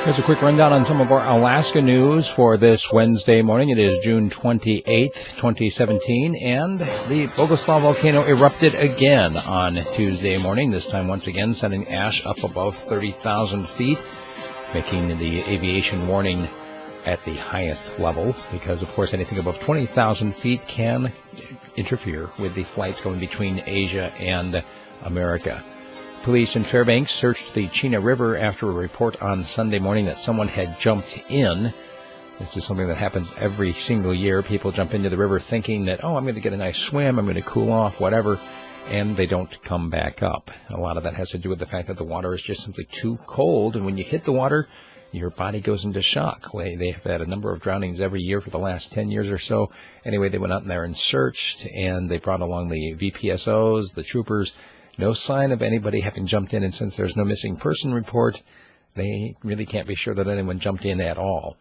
Here's a quick rundown on some of our Alaska news for this Wednesday morning. It is June 28th, 2017, and the Bogoslav volcano erupted again on Tuesday morning, this time once again sending ash up above 30,000 feet, making the aviation warning at the highest level because, of course, anything above 20,000 feet can interfere with the flights going between Asia and America. Police in Fairbanks searched the Chena River after a report on Sunday morning that someone had jumped in. This is something that happens every single year. People jump into the river thinking that, I'm going to get a nice swim, I'm going to cool off, whatever, and they don't come back up. A lot of that has to do with the fact that the water is just simply too cold, and when you hit the water, your body goes into shock. They have had a number of drownings every year for the last 10 years or so. Anyway, they went out in there and searched, and they brought along the VPSOs, the troopers. No sign of anybody having jumped in, and since there's no missing person report, they really can't be sure that anyone jumped in at all.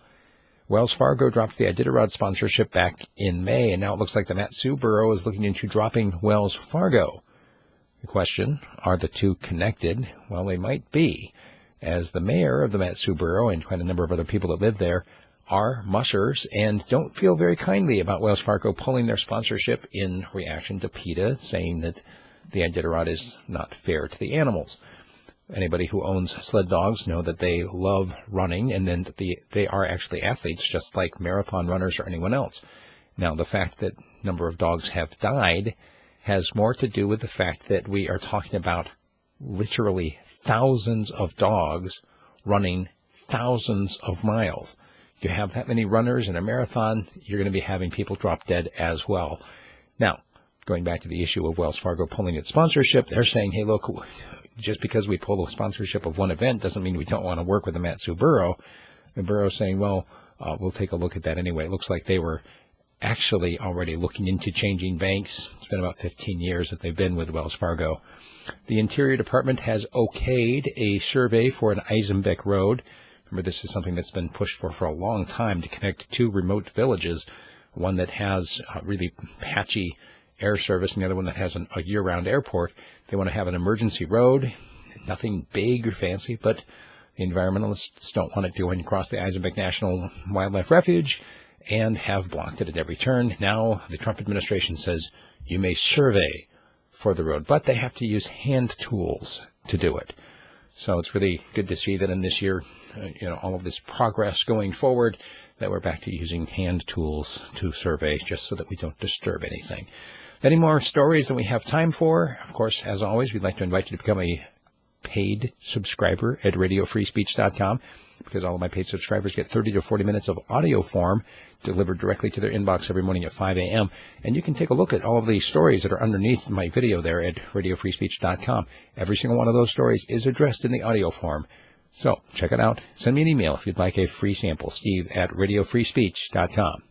Wells Fargo dropped the Iditarod sponsorship back in May, and now it looks like the Mat-Su Bureau is looking into dropping Wells Fargo. The question, are the two connected? Well, they might be, as the mayor of the Mat-Su Bureau and quite a number of other people that live there are mushers and don't feel very kindly about Wells Fargo pulling their sponsorship in reaction to PETA saying that the Iditarod is not fair to the animals. Anybody who owns sled dogs know that they love running and then that they are actually athletes just like marathon runners or anyone else. Now, the fact that number of dogs have died has more to do with the fact that we are talking about literally thousands of dogs running thousands of miles. You have that many runners in a marathon, you're going to be having people drop dead as well. Now, going back to the issue of Wells Fargo pulling its sponsorship, they're saying, hey, look, just because we pull the sponsorship of one event doesn't mean we don't want to work with the Mat-Su Bureau. The Bureau's saying, well, we'll take a look at that anyway. It looks like they were actually already looking into changing banks. It's been about 15 years that they've been with Wells Fargo. The Interior Department has okayed a survey for an Izembek road. Remember, this is something that's been pushed for a long time to connect two remote villages, one that has really patchy air service and the other one that has a year-round airport. They want to have an emergency road, nothing big or fancy, but the environmentalists don't want it going across the Izembek National Wildlife Refuge and have blocked it at every turn. Now the Trump administration says you may survey for the road, but they have to use hand tools to do it. So it's really good to see that in this year, all of this progress going forward, that we're back to using hand tools to survey just so that we don't disturb anything. Any more stories than we have time for? Of course, as always, we'd like to invite you to become a paid subscriber at radiofreespeech.com because all of my paid subscribers get 30 to 40 minutes of audio form delivered directly to their inbox every morning at 5 a.m. And you can take a look at all of the stories that are underneath my video there at radiofreespeech.com. Every single one of those stories is addressed in the audio form. So check it out. Send me an email if you'd like a free sample. Steve at radiofreespeech.com.